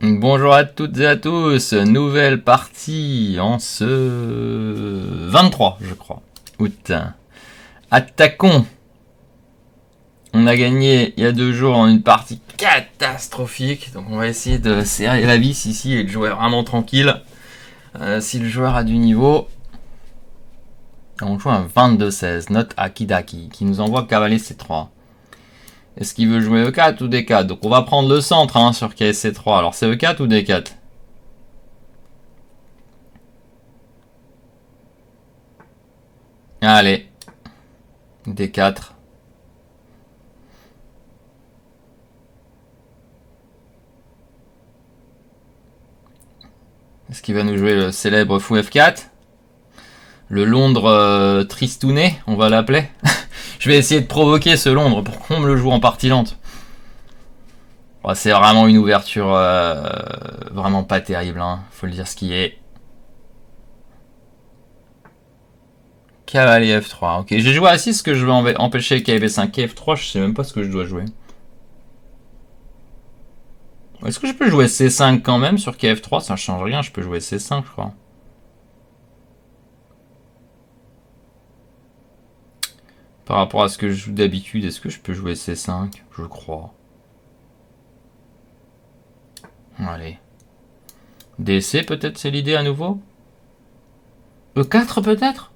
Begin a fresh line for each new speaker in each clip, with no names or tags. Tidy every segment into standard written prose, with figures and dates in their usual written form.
Bonjour à toutes et à tous, nouvelle partie en ce 23, je crois, août. Attaquons. On a gagné il y a 2 jours en une partie catastrophique, donc on va essayer de serrer la vis ici et de jouer vraiment tranquille. Si le joueur a du niveau, on joue un 22-16, note Akidaki, qui nous envoie cavalier C3. Est-ce qu'il veut jouer E4 ou D4? Donc on va prendre le centre sur KSC3. Alors c'est E4 ou D4? Allez, D4. Est-ce qu'il va nous jouer le célèbre fou F4? Le Londres tristouné, on va l'appeler. Je vais essayer de provoquer ce Londres pour qu'on me le joue en partie lente. Oh, c'est vraiment une ouverture vraiment pas terrible, faut le dire ce qui est. Cavalier F3, ok. J'ai joué à 6 que je vais empêcher KB5, KF3, je sais même pas ce que je dois jouer. Est-ce que je peux jouer C5 quand même sur KF3? Ça change rien, je peux jouer C5 je crois. Par rapport à ce que je joue d'habitude, est-ce que je peux jouer C5? Je crois. Allez. DC peut-être c'est l'idée à nouveau? E4 peut-être?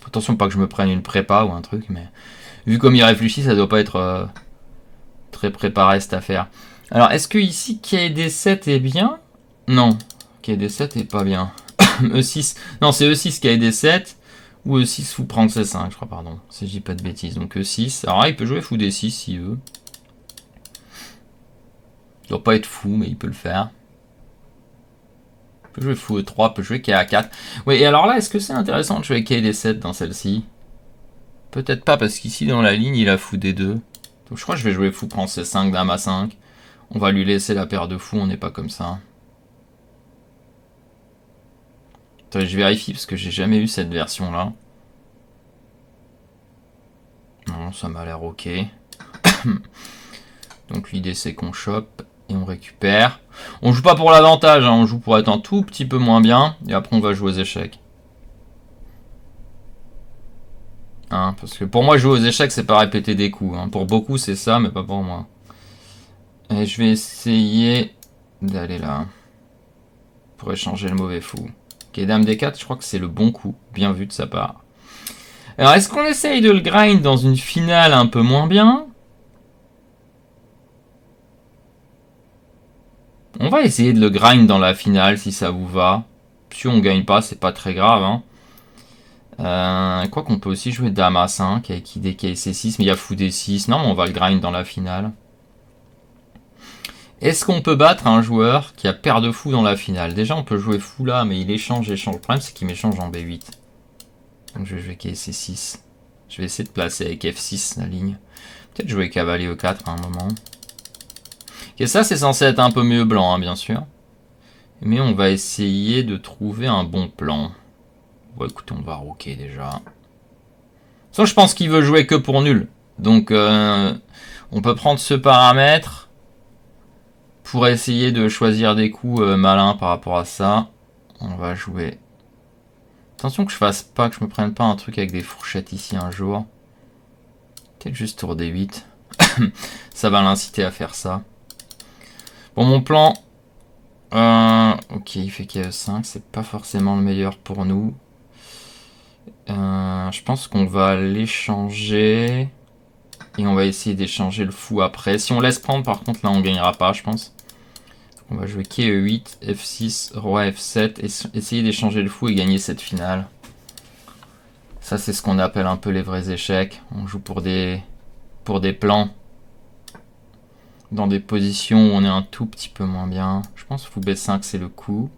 Attention pas que je me prenne une prépa ou un truc, mais vu comme il réfléchit, ça doit pas être très préparé cette affaire. Alors est-ce que ici KD7 est bien? Non, KD7 est pas bien. E6, non c'est E6 KD7 ou E6 fou prendre C5 je crois, pardon, si je dis pas de bêtises. Donc E6, alors là il peut jouer fou D6 s'il veut. Il doit pas être fou mais il peut le faire. Il peut jouer fou E3, peut jouer KA4. Oui, et alors là, est-ce que c'est intéressant de jouer KD7 dans celle-ci? Peut-être pas, parce qu'ici, dans la ligne, il a fou D2. Donc je crois que je vais jouer fou prend C5, dame A5. On va lui laisser la paire de fous, on n'est pas comme ça. Attendez, je vérifie, parce que j'ai jamais eu cette version-là. Non, ça m'a l'air ok. Donc l'idée, c'est qu'on chope et on récupère. On joue pas pour l'avantage, on joue pour être un tout petit peu moins bien. Et après, on va jouer aux échecs. Parce que pour moi, jouer aux échecs, c'est pas répéter des coups. Pour beaucoup, c'est ça, mais pas pour moi. Et je vais essayer d'aller là. Pour échanger le mauvais fou. Ok, dame D4, je crois que c'est le bon coup. Bien vu de sa part. Alors, est-ce qu'on essaye de le grind dans une finale un peu moins bien? On va essayer de le grind dans la finale, si ça vous va. Si on gagne pas, c'est pas très grave. Quoi qu'on peut aussi jouer dame A5 avec idée C6, mais il y a fou D6. Non, mais on va le grind dans la finale. Est-ce qu'on peut battre un joueur qui a paire de fou dans la finale? Déjà, on peut jouer fou là, mais il échange. Le problème, c'est qu'il m'échange en B8. Donc, je vais jouer C6. Je vais essayer de placer avec F6 la ligne. Peut-être jouer cavalier E4 à un moment. Ok, ça, c'est censé être un peu mieux blanc, bien sûr. Mais on va essayer de trouver un bon plan. Bon, écoutez, on va roquer déjà. Ça, je pense qu'il veut jouer que pour nul. Donc, on peut prendre ce paramètre pour essayer de choisir des coups malins par rapport à ça. On va jouer. Attention que je fasse pas, que je me prenne pas un truc avec des fourchettes ici un jour. Peut-être juste tour D8. Ça va l'inciter à faire ça. Bon, mon plan. Ok, il fait KE5. C'est pas forcément le meilleur pour nous. Je pense qu'on va l'échanger. Et on va essayer d'échanger le fou après. Si on laisse prendre, par contre, là, on gagnera pas, je pense. On va jouer KE8, F6, Roi F7. Et essayer d'échanger le fou et gagner cette finale. Ça, c'est ce qu'on appelle un peu les vrais échecs. On joue pour des plans. Dans des positions où on est un tout petit peu moins bien. Je pense que fou B5, c'est le coup.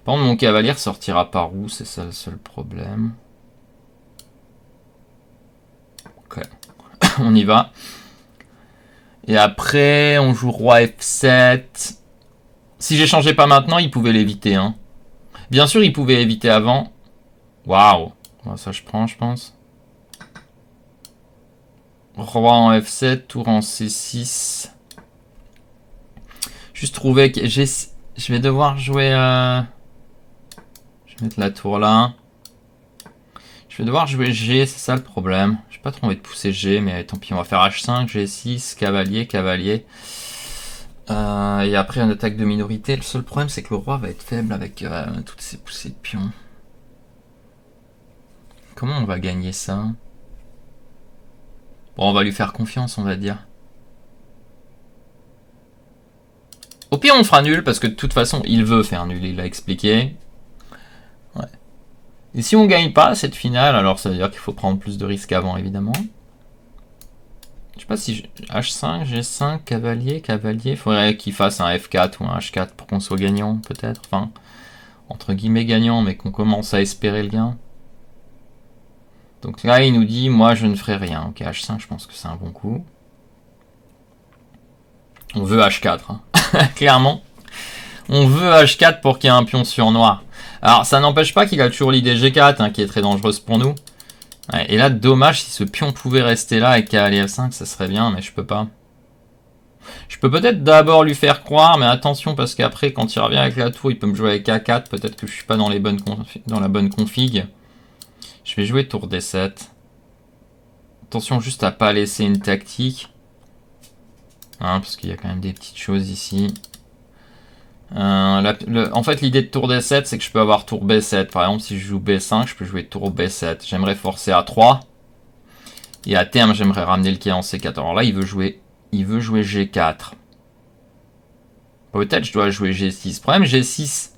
Par contre, mon cavalier sortira par où? C'est ça le seul problème. Ok. On y va. Et après, on joue Roi F7. Si j'échangeais pas maintenant, il pouvait l'éviter. Bien sûr, il pouvait éviter avant. Waouh. Ça, je prends, je pense. Roi en F7, tour en C6. Juste trouver que Je vais devoir jouer... Je vais mettre la tour là. Je vais devoir jouer G, c'est ça le problème. J'ai pas trop envie de pousser G, mais tant pis, on va faire H5, G6, cavalier, cavalier. Et après, une attaque de minorité. Le seul problème, c'est que le roi va être faible avec toutes ces poussées de pions. Comment on va gagner ça? Bon, on va lui faire confiance, on va dire. Au pire, on fera nul, parce que de toute façon, il veut faire nul, il l'a expliqué. Ouais. Et si on gagne pas cette finale, alors ça veut dire qu'il faut prendre plus de risques avant, évidemment. Je sais pas si H5, G5, cavalier, cavalier. Il faudrait qu'il fasse un F4 ou un H4 pour qu'on soit gagnant, peut-être. Enfin, entre guillemets gagnant, mais qu'on commence à espérer le gain. Donc là, il nous dit, moi, je ne ferai rien. Ok, H5, je pense que c'est un bon coup. On veut H4, hein. Clairement. On veut H4 pour qu'il y ait un pion sur noir. Alors, ça n'empêche pas qu'il a toujours l'idée G4, hein, qui est très dangereuse pour nous. Ouais, et là, dommage, si ce pion pouvait rester là et cavalier F5, ça serait bien, mais je peux pas. Je peux peut-être d'abord lui faire croire, mais attention, parce qu'après, quand il revient avec la tour, il peut me jouer avec A4. Peut-être que je suis pas dans, dans la bonne config. Je vais jouer tour D7. Attention juste à pas laisser une tactique. Hein, parce qu'il y a quand même des petites choses ici. En fait, l'idée de tour D7, c'est que je peux avoir tour B7. Par exemple, si je joue B5, je peux jouer tour B7. J'aimerais forcer A3. Et à terme, j'aimerais ramener le quai en C4. Alors là, il veut jouer G4. Peut-être je dois jouer G6. Problème, G6.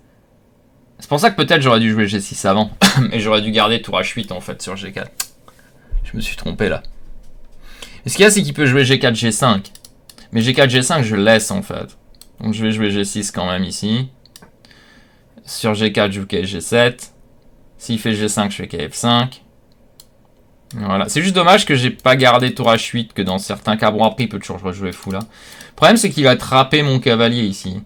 C'est pour ça que peut-être j'aurais dû jouer G6 avant. Et j'aurais dû garder tour H8 en fait sur G4. Je me suis trompé là. Et ce qu'il y a, c'est qu'il peut jouer G4, G5. Mais G4, G5, je laisse en fait. Donc je vais jouer G6 quand même ici. Sur G4, je joue G7. S'il fait G5, je fais KF5. Voilà. C'est juste dommage que j'ai pas gardé tour H8, que dans certains cas, bon après il peut toujours rejouer fou là. Le problème c'est qu'il a trappé mon cavalier ici.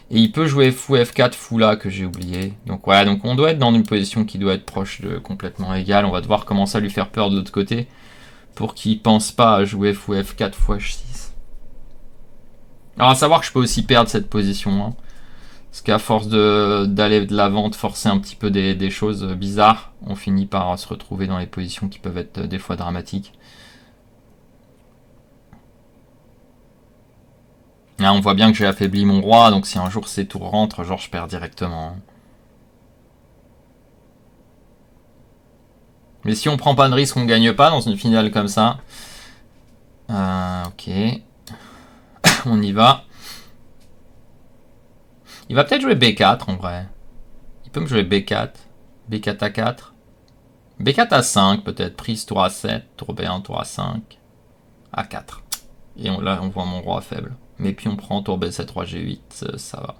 Et il peut jouer fou F4, fou là que j'ai oublié. Donc voilà, donc on doit être dans une position qui doit être proche de complètement égale. On va devoir commencer à lui faire peur de l'autre côté. Pour qu'il pense pas à jouer fou F4, fou H6. Alors à savoir que je peux aussi perdre cette position. Hein. Parce qu'à force d'aller de l'avant, de forcer un petit peu des choses bizarres, on finit par se retrouver dans les positions qui peuvent être des fois dramatiques. Là, on voit bien que j'ai affaibli mon roi, donc si un jour ces tours rentrent, genre je perds directement. Mais si on prend pas de risque, on gagne pas dans une finale comme ça. Ok. On y va. Il va peut-être jouer B4 en vrai. Il peut me jouer B4. B4 A4. B4 A5 peut-être. Prise tour A7. Tour B1, tour A5. A4. Et là on voit mon roi faible. Mais puis on prend tour B7, roi G8. Ça va.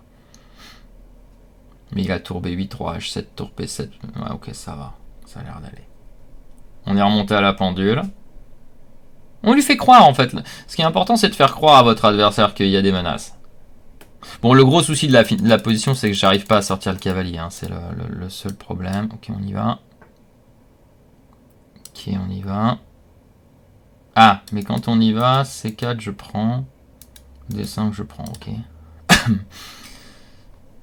Mais il a tour B8, roi H7, tour B7. Ouais, ok, ça va. Ça a l'air d'aller. On est remonté à la pendule. On lui fait croire en fait. Ce qui est important, c'est de faire croire à votre adversaire qu'il y a des menaces. Bon, le gros souci de la position, c'est que j'arrive pas à sortir le cavalier. Hein. C'est le seul problème. Ok, on y va. Ok, on y va. Ah, mais quand on y va, C4, je prends. D5, je prends. Ok.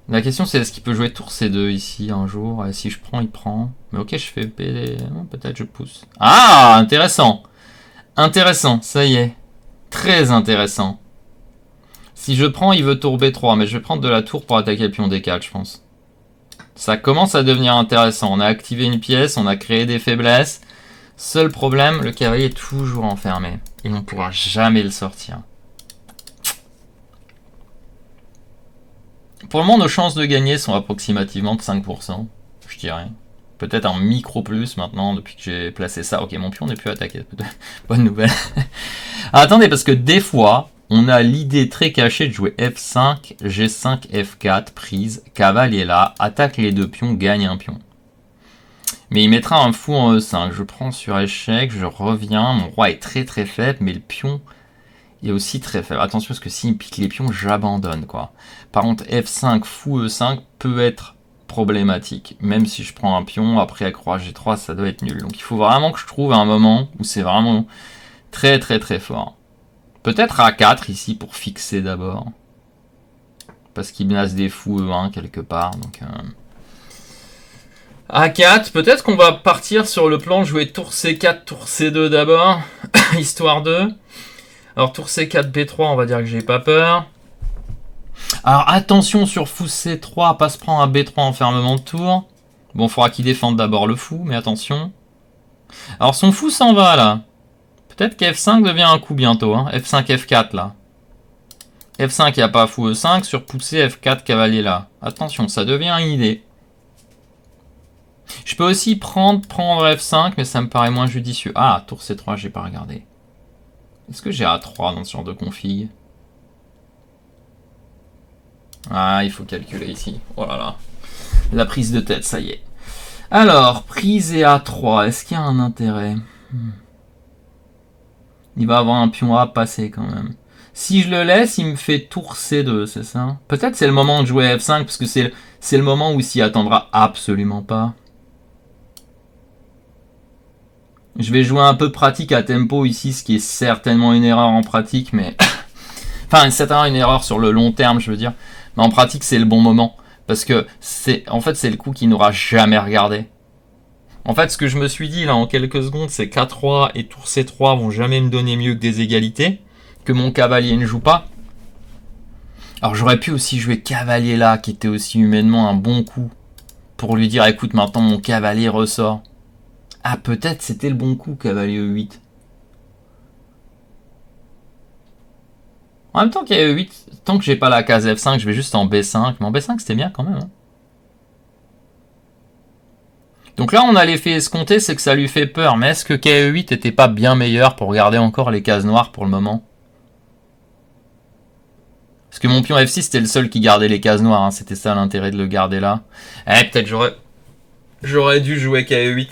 La question, c'est est-ce qu'il peut jouer tour C2 ici un jour? Et si je prends, il prend. Mais ok, je fais PD. Peut-être je pousse. Ah, intéressant. Intéressant, ça y est. Très intéressant. Si je prends, il veut tour B3, mais je vais prendre de la tour pour attaquer le pion D4, je pense. Ça commence à devenir intéressant. On a activé une pièce, on a créé des faiblesses. Seul problème, le cavalier est toujours enfermé. Et on ne pourra jamais le sortir. Pour le moment, nos chances de gagner sont approximativement de 5%, je dirais. Peut-être un micro plus maintenant, depuis que j'ai placé ça. Ok, mon pion n'est plus attaqué. Bonne nouvelle. Ah, attendez, parce que des fois, on a l'idée très cachée de jouer F5, G5, F4, prise, cavalier là, attaque les deux pions, gagne un pion. Mais il mettra un fou en E5. Je prends sur échec, je reviens. Mon roi est très très faible, mais le pion est aussi très faible. Attention, parce que s'il pique les pions, j'abandonne, quoi. Par contre, F5, fou E5 peut être problématique. Même si je prends un pion, après avec roi G3, ça doit être nul. Donc il faut vraiment que je trouve un moment où c'est vraiment très très très fort. Peut-être A4 ici pour fixer d'abord. Parce qu'il menace des fous E1 quelque part. Donc, A4, peut-être qu'on va partir sur le plan jouer tour C4, tour C2 d'abord, histoire de. Alors tour C4, B3, on va dire que j'ai pas peur. Alors attention sur fou C3, pas se prendre un B3 enfermement de tour. Bon, faudra qu'il défende d'abord le fou, mais attention. Alors son fou s'en va là. Peut-être qu'F5 devient un coup bientôt, hein. F5, F4 là. F5, il n'y a pas fou E5, sur poussé F4, cavalier là. Attention, ça devient une idée. Je peux aussi prendre F5, mais ça me paraît moins judicieux. Ah, tour C3, j'ai pas regardé. Est-ce que j'ai A3 dans ce genre de config? Ah, il faut calculer ici. Oh là là. La prise de tête, ça y est. Alors, prise et A3, est-ce qu'il y a un intérêt? Il va avoir un pion A passé quand même. Si je le laisse, il me fait tour C2, c'est ça? Peut-être c'est le moment de jouer F5, parce que c'est le moment où il s'y attendra absolument pas. Je vais jouer un peu pratique à tempo ici, ce qui est certainement une erreur en pratique, mais... enfin, c'est certainement une erreur sur le long terme, je veux dire. Mais en pratique, c'est le bon moment. Parce que, en fait, c'est le coup qu'il n'aura jamais regardé. En fait, ce que je me suis dit, là, en quelques secondes, c'est K3 et tour C3 vont jamais me donner mieux que des égalités. Que mon cavalier ne joue pas. Alors, j'aurais pu aussi jouer cavalier là, qui était aussi humainement un bon coup. Pour lui dire, écoute, maintenant, mon cavalier ressort. Ah, peut-être c'était le bon coup, cavalier E8. En même temps qu'il y a E8, tant que j'ai pas la case F5, je vais juste en B5. Mais en B5, c'était bien quand même. Hein. Donc là, on a l'effet escompté, c'est que ça lui fait peur. Mais est-ce que KE8 n'était pas bien meilleur pour garder encore les cases noires pour le moment? Parce que mon pion F6, c'était le seul qui gardait les cases noires. Hein. C'était ça l'intérêt de le garder là. Eh, peut-être j'aurais dû jouer KE8.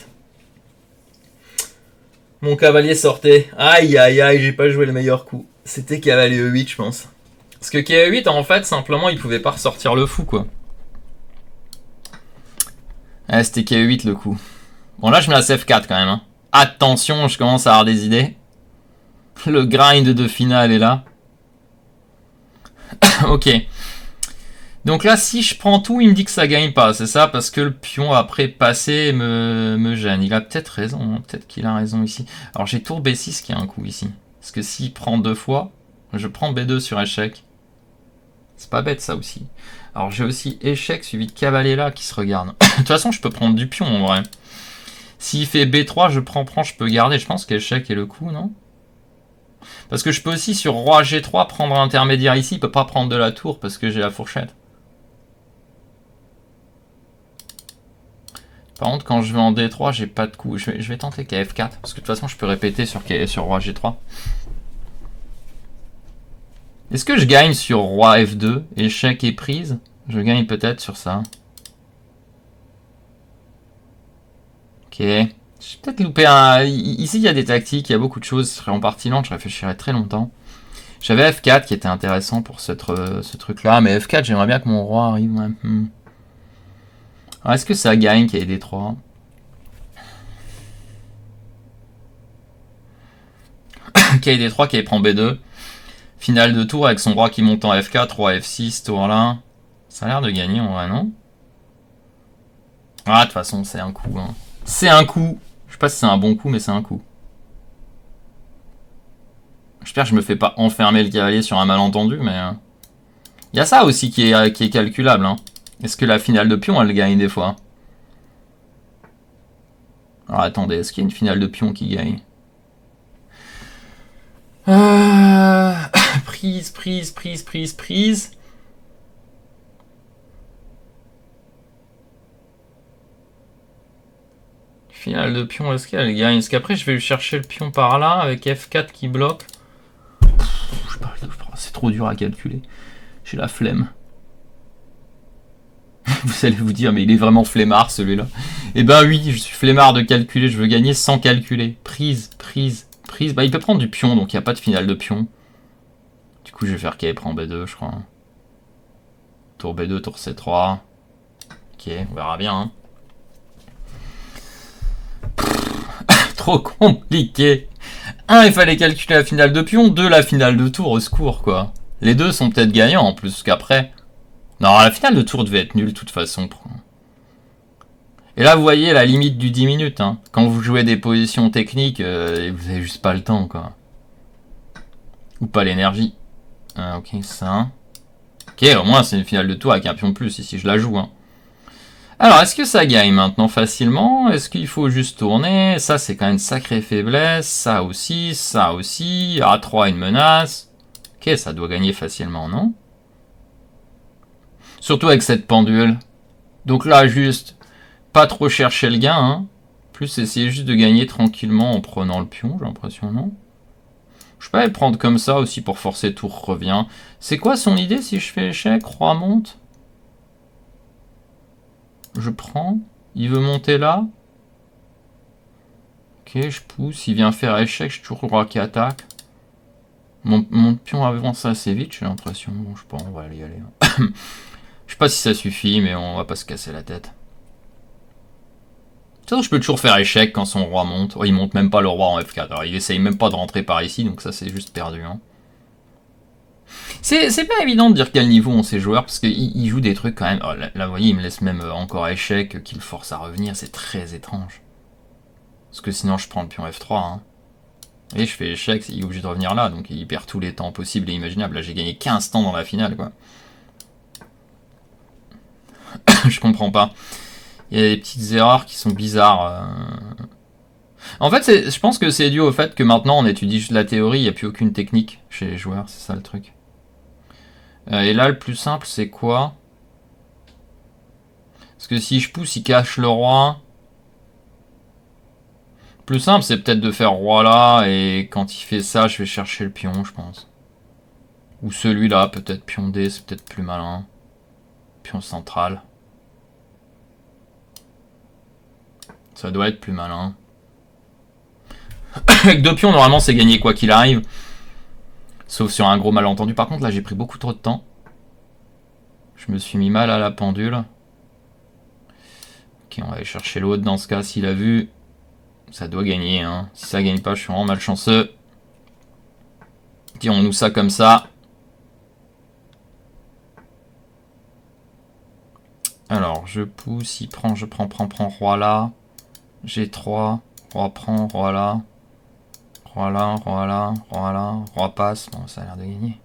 Mon cavalier sortait. Aïe, aïe, aïe, j'ai pas joué le meilleur coup. C'était cavalier E8, je pense. Parce que KE8, en fait, simplement, il pouvait pas ressortir le fou, quoi. Ah, c'était KE8 le coup. Bon, là, je mets la F4 quand même. Hein. Attention, je commence à avoir des idées. Le grind de finale est là. Ok. Donc là, si je prends tout, il me dit que ça gagne pas. C'est ça, parce que le pion après passé me gêne. Il a peut-être raison. Hein. Peut-être qu'il a raison ici. Alors j'ai tour B6 qui a un coup ici. Parce que s'il prend deux fois, je prends B2 sur échec. C'est pas bête ça aussi. Alors j'ai aussi échec suivi de cavalier là qui se regarde. De toute façon, je peux prendre du pion en vrai. S'il fait B3, je prends, je peux garder. Je pense qu'échec est le coup, non? Parce que je peux aussi sur roi G3 prendre un intermédiaire ici. Il peut pas prendre de la tour parce que j'ai la fourchette. Par contre, quand je vais en D3, j'ai pas de coup. Je vais tenter KF4. Parce que de toute façon, je peux répéter sur roi G3. Est-ce que je gagne sur roi F2? Échec et prise? Je gagne peut-être sur ça. Ok. J'ai peut-être loupé un... Ici, il y a des tactiques, il y a beaucoup de choses. Ce serait en partie lente, je réfléchirais très longtemps. J'avais F4 qui était intéressant pour ce truc-là. Mais F4, j'aimerais bien que mon roi arrive. Ouais. Alors, est-ce que ça gagne qu'il y ait D3? Qu'il y ait D3, qu'il prend B2. Finale de tour avec son roi qui monte en F4, roi F6, tour là. Ça a l'air de gagner en vrai, non? Ah, de toute façon, c'est un coup. Hein. C'est un coup. Je sais pas si c'est un bon coup, mais c'est un coup. J'espère que je me fais pas enfermer le cavalier sur un malentendu, mais... Il y a ça aussi qui est calculable. Hein. Est-ce que la finale de pion, elle gagne des fois? Alors attendez, est-ce qu'il y a une finale de pion qui gagne? Prise. Finale de pion, est-ce qu'elle gagne? Est-ce qu'après je vais lui chercher le pion par là avec F4 qui bloque? C'est trop dur à calculer. J'ai la flemme. Vous allez vous dire, mais il est vraiment flemmard celui-là. Eh ben oui, je suis flemmard de calculer. Je veux gagner sans calculer. Prise. Bah, il peut prendre du pion, donc il n'y a pas de finale de pion. Du coup, je vais faire qu'il prend B2, je crois. Tour B2, tour C3. Ok, on verra bien. Hein. Trop compliqué. 1, il fallait calculer la finale de pion. 2, la finale de tour, au secours, quoi. Les deux sont peut-être gagnants, en plus qu'après. Non, la finale de tour devait être nulle de toute façon. Et là, vous voyez la limite du 10 minutes. Hein. Quand vous jouez des positions techniques, vous avez juste pas le temps, quoi. Ou pas l'énergie. Ok, ça. Ok, au moins c'est une finale de tour avec un pion de plus, ici je la joue. Hein. Alors, est-ce que ça gagne maintenant facilement? Est-ce qu'il faut juste tourner? Ça, c'est quand même une sacrée faiblesse. Ça aussi, ça aussi. A3, une menace. Ok, ça doit gagner facilement, non? Surtout avec cette pendule. Donc là, juste, pas trop chercher le gain. Hein. Plus essayer juste de gagner tranquillement en prenant le pion, j'ai l'impression, non? Je peux le prendre comme ça aussi pour forcer tour revient. C'est quoi son idée si je fais échec? Roi monte. Je prends. Il veut monter là. Ok, je pousse. Il vient faire échec. Je suis toujours le roi qui attaque. Mon pion avance assez vite, j'ai l'impression. Bon, je sais pas, on va y aller. Je sais pas si ça suffit, mais on va pas se casser la tête. Je peux toujours faire échec quand son roi monte. Oh, il monte même pas le roi en F4. Alors, il essaye même pas de rentrer par ici, donc ça, c'est juste perdu. Hein. C'est pas évident de dire quel niveau ont ces joueurs, parce qu'ils jouent des trucs quand même... Oh, là, vous voyez, il me laisse même encore échec, qu'il force à revenir. C'est très étrange. Parce que sinon, je prends le pion F3. Hein. Et je fais échec, il est obligé de revenir là, donc il perd tous les temps possibles et imaginables. Là, j'ai gagné 15 temps dans la finale, quoi. Je comprends pas. Il y a des petites erreurs qui sont bizarres. En fait, je pense que c'est dû au fait que maintenant, on étudie juste la théorie, il n'y a plus aucune technique chez les joueurs, c'est ça le truc. Et là, le plus simple, c'est quoi? Parce que si je pousse, il cache le roi. Le plus simple, c'est peut-être de faire roi là, et quand il fait ça, je vais chercher le pion, je pense. Ou celui-là, peut-être pion D, c'est peut-être plus malin. Pion central. Ça doit être plus malin. Avec 2 pions, normalement, c'est gagné quoi qu'il arrive. Sauf sur un gros malentendu. Par contre, là, j'ai pris beaucoup trop de temps. Je me suis mis mal à la pendule. Ok, on va aller chercher l'autre dans ce cas. S'il a vu, ça doit gagner. Hein. Si ça gagne pas, je suis vraiment malchanceux. Tirons-nous ça comme ça. Alors, je pousse, il prend, je prends, roi là. G3, roi prend, roi là. Roi là, roi là, roi là, roi passe. Bon, ça a l'air de gagner.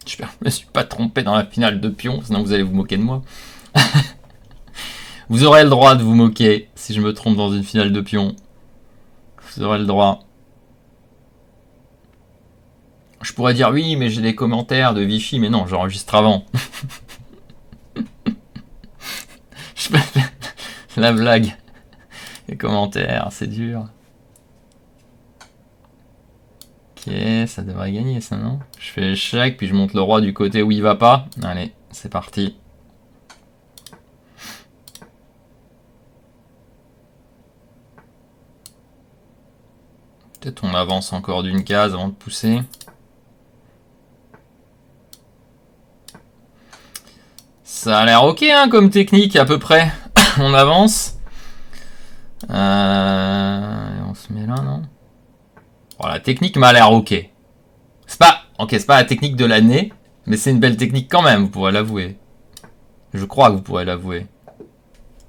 Je me suis pas trompé dans la finale de pion, sinon vous allez vous moquer de moi. Vous aurez le droit de vous moquer si je me trompe dans une finale de pion. Vous aurez le droit. Je pourrais dire oui, mais j'ai des commentaires de Vichy, mais non, j'enregistre avant. Je peux faire la blague. Les commentaires, c'est dur. Ok, ça devrait gagner ça, non? Je fais échec, puis je monte le roi du côté où il va pas. Allez, c'est parti. Peut-être on avance encore d'une case avant de pousser. Ça a l'air ok hein, comme technique à peu près. On avance. On se met là, non? Bon, la technique m'a l'air ok. C'est pas la technique de l'année, mais c'est une belle technique quand même, vous pourrez l'avouer. Je crois que vous pourrez l'avouer.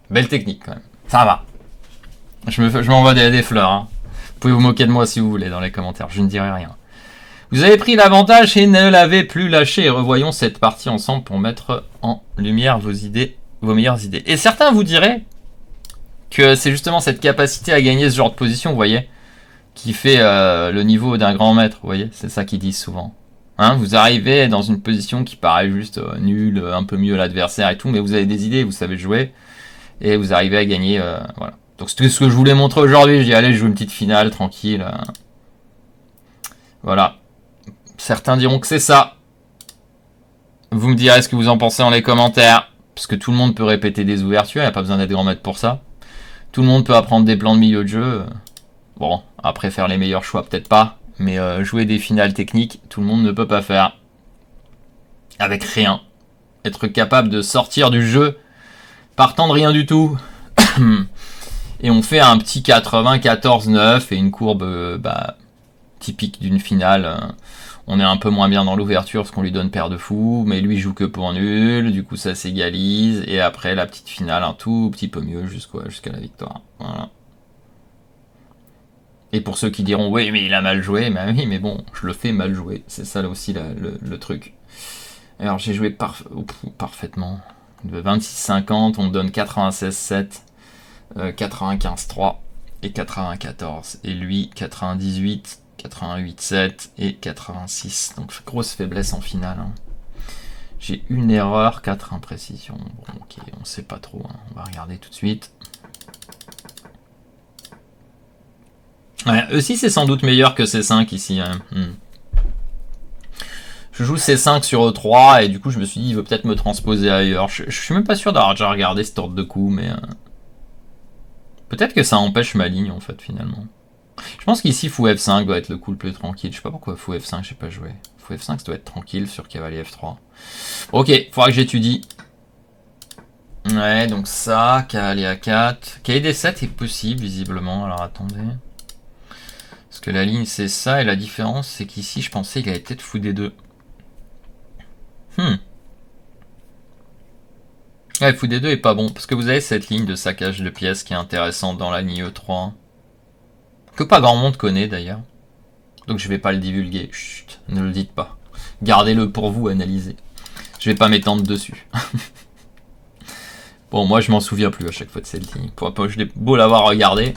Belle technique quand même. Ça va. Je m'envoie des fleurs. Hein. Vous pouvez vous moquer de moi si vous voulez dans les commentaires, je ne dirai rien. Vous avez pris l'avantage et ne l'avez plus lâché. Et revoyons cette partie ensemble pour mettre en lumière vos meilleures idées. Et certains vous diraient que c'est justement cette capacité à gagner ce genre de position, vous voyez, qui fait le niveau d'un grand maître, vous voyez. C'est ça qu'ils disent souvent. Hein, vous arrivez dans une position qui paraît juste nulle, un peu mieux l'adversaire et tout, mais vous avez des idées, vous savez jouer, et vous arrivez à gagner, voilà. Donc c'est ce que je voulais montrer aujourd'hui. J'ai dit allez, je joue une petite finale, tranquille. Voilà. Certains diront que c'est ça. Vous me direz ce que vous en pensez dans les commentaires. Parce que tout le monde peut répéter des ouvertures, il n'y a pas besoin d'être grand maître pour ça. Tout le monde peut apprendre des plans de milieu de jeu. Bon, après faire les meilleurs choix, peut-être pas. Mais jouer des finales techniques, tout le monde ne peut pas faire. Avec rien. Être capable de sortir du jeu partant de rien du tout. Et on fait un petit 94-9 et une courbe typique d'une finale. On est un peu moins bien dans l'ouverture parce qu'on lui donne paire de fou, mais lui joue que pour nul, du coup ça s'égalise, et après la petite finale un tout petit peu mieux jusqu'à la victoire. Voilà. Et pour ceux qui diront oui mais il a mal joué, bah oui mais bon, je le fais mal jouer, c'est ça là aussi le truc. Alors j'ai joué parfaitement. De 26-50, on me donne 96-7, 95-3 et 94. Et lui 98, 88-7 et 86. Donc grosse faiblesse en finale. Hein. J'ai une erreur, 4 imprécisions. Bon ok, on sait pas trop, hein. On va regarder tout de suite. Ouais, E6 c'est sans doute meilleur que C5 ici. Hein. Je joue C5 sur E3 et du coup je me suis dit il veut peut-être me transposer ailleurs. Je suis même pas sûr d'avoir déjà regardé cette ordre de coup, mais peut-être que ça empêche ma ligne en fait finalement. Je pense qu'ici fou F5 doit être le coup le plus tranquille. Je sais pas pourquoi fou F5 j'ai pas joué. Fou F5 ça doit être tranquille sur cavalier F3. Ok, faudra que j'étudie. Ouais, donc ça, cavalier A4. Cavalier D7 est possible visiblement, alors attendez. Parce que la ligne c'est ça et la différence c'est qu'ici je pensais qu'il avait peut-être fou D2. Ouais, fou D2 est pas bon, parce que vous avez cette ligne de saccage de pièces qui est intéressante dans la ligne E3. Que pas grand monde connaît d'ailleurs. Donc je vais pas le divulguer. Chut, ne le dites pas. Gardez-le pour vous, analysez. Je vais pas m'étendre dessus. Bon, moi je m'en souviens plus à chaque fois de cette ligne. Je l'ai beau l'avoir regardé.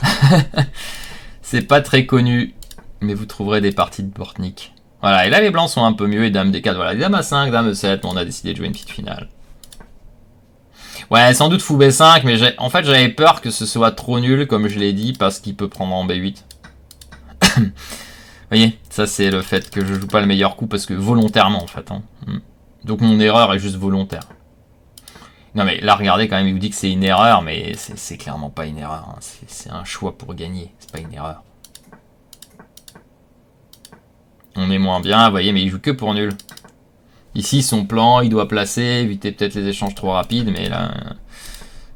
C'est pas très connu, mais vous trouverez des parties de Bortnik. Voilà, et là les blancs sont un peu mieux, et dame D4, voilà, dame A5, dame E7, on a décidé de jouer une petite finale. Ouais, sans doute fou B5, mais en fait j'avais peur que ce soit trop nul, comme je l'ai dit, parce qu'il peut prendre en B8. Vous voyez, ça c'est le fait que je joue pas le meilleur coup, parce que volontairement en fait. Hein. Donc mon erreur est juste volontaire. Non mais là regardez quand même, il vous dit que c'est une erreur, mais c'est clairement pas une erreur. Hein. C'est un choix pour gagner, c'est pas une erreur. On est moins bien, vous voyez, mais il joue que pour nul. Ici, son plan, il doit placer, éviter peut-être les échanges trop rapides, mais là...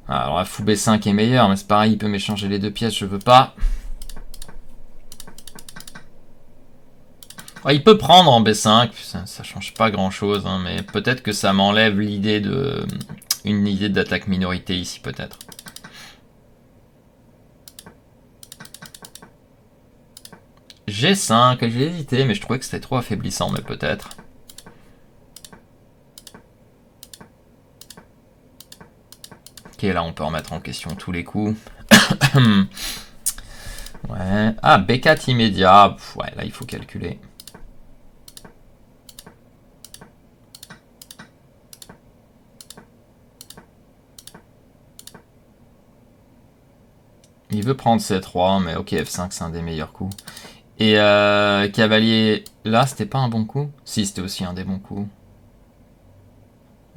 Alors, la fou B5 est meilleur, mais c'est pareil, il peut m'échanger les deux pièces, je veux pas. Ouais, il peut prendre en B5, ça change pas grand-chose, hein, mais peut-être que ça m'enlève l'idée de... Une idée d'attaque minorité ici, peut-être. G5, j'ai hésité, mais je trouvais que c'était trop affaiblissant, mais peut-être. Ok, là on peut remettre en question tous les coups. Ouais. Ah, B4 immédiat. Ouais, là il faut calculer. Il veut prendre C3, mais ok, F5 c'est un des meilleurs coups. Et cavalier, là c'était pas un bon coup? Si, c'était aussi un des bons coups.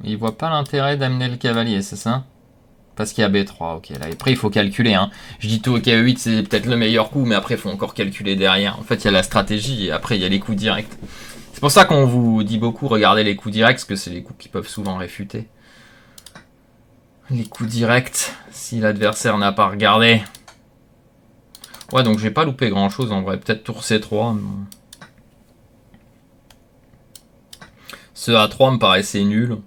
Il voit pas l'intérêt d'amener le cavalier, c'est ça? Parce qu'il y a B3, ok. Là, après, il faut calculer. Hein. Je dis tout, ok, E8, c'est peut-être le meilleur coup, mais après, il faut encore calculer derrière. En fait, il y a la stratégie et après, il y a les coups directs. C'est pour ça qu'on vous dit beaucoup, regardez les coups directs, parce que c'est les coups qui peuvent souvent réfuter. Les coups directs, si l'adversaire n'a pas regardé. Ouais, donc j'ai pas loupé grand-chose, en vrai. Peut-être tour C3. Mais... Ce A3 me paraissait nul.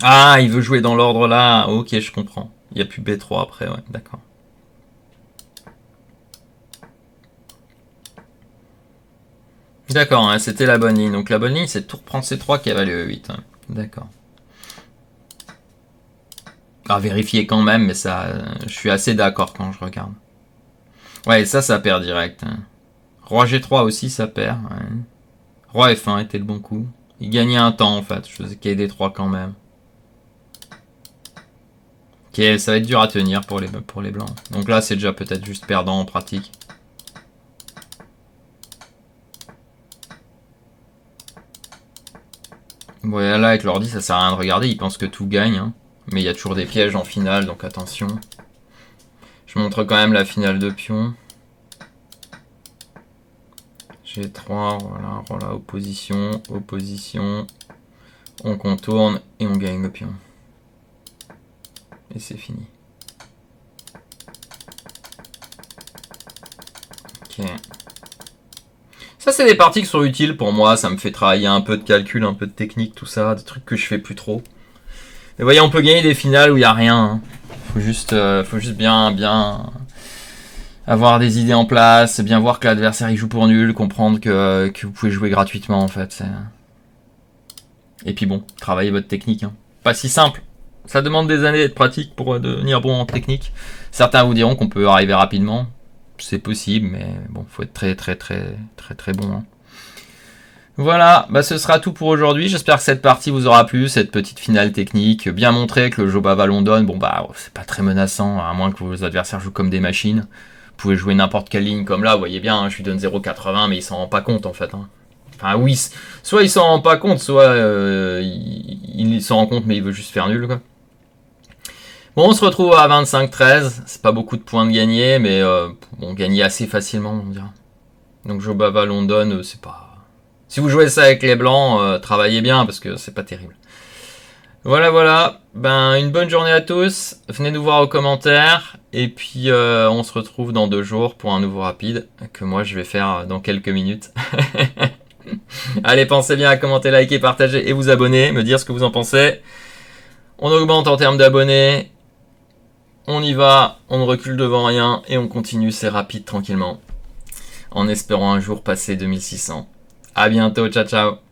Ah, il veut jouer dans l'ordre là. Ok, je comprends. Il n'y a plus B3 après, ouais, d'accord. D'accord, hein, c'était la bonne ligne. Donc la bonne ligne, c'est tour prendre C3, cavalier E8. Hein. D'accord. À vérifier quand même, mais ça, je suis assez d'accord quand je regarde. Ouais, ça perd direct. Hein. Roi G3 aussi, ça perd. Ouais. Roi F1 était le bon coup. Il gagnait un temps en fait. Je faisais KD3 quand même. Ok, ça va être dur à tenir pour les blancs. Donc là, c'est déjà peut-être juste perdant en pratique. Ouais, là, avec l'ordi, ça sert à rien de regarder. Il pense que tout gagne. Hein. Mais il y a toujours des pièges en finale, donc attention. Je montre quand même la finale de pion. G3, voilà, opposition, opposition. On contourne et on gagne le pion. Et c'est fini. Ok. Ça, c'est des parties qui sont utiles pour moi. Ça me fait travailler un peu de calcul, un peu de technique, tout ça. Des trucs que je fais plus trop. Mais voyez, on peut gagner des finales où il n'y a rien. Hein. Faut juste bien avoir des idées en place, bien voir que l'adversaire il joue pour nul, comprendre que vous pouvez jouer gratuitement en fait. Et puis bon, travailler votre technique. Hein. Pas si simple. Ça demande des années de pratique pour devenir bon en technique. Certains vous diront qu'on peut arriver rapidement. C'est possible, mais bon, faut être très bon. Hein. Voilà, bah ce sera tout pour aujourd'hui. J'espère que cette partie vous aura plu, cette petite finale technique, bien montré que le Jobava London, bon bah c'est pas très menaçant, à moins que vos adversaires jouent comme des machines. Vous pouvez jouer n'importe quelle ligne comme là, vous voyez bien, hein, je lui donne 0,80, mais il s'en rend pas compte en fait. Hein. Enfin oui, soit il s'en rend pas compte, soit il s'en rend compte mais il veut juste faire nul quoi. Bon, on se retrouve à 25-13, c'est pas beaucoup de points de gagner, mais on gagne assez facilement on dirait. Donc Jobava London, c'est pas... Si vous jouez ça avec les blancs, travaillez bien parce que c'est pas terrible. Voilà. Ben, une bonne journée à tous. Venez nous voir aux commentaires. Et puis, on se retrouve dans 2 jours pour un nouveau rapide que moi je vais faire dans quelques minutes. Allez, pensez bien à commenter, liker, partager et vous abonner. Me dire ce que vous en pensez. On augmente en termes d'abonnés. On y va. On ne recule devant rien. Et on continue ces rapides tranquillement. En espérant un jour passer 2600. À bientôt. Ciao.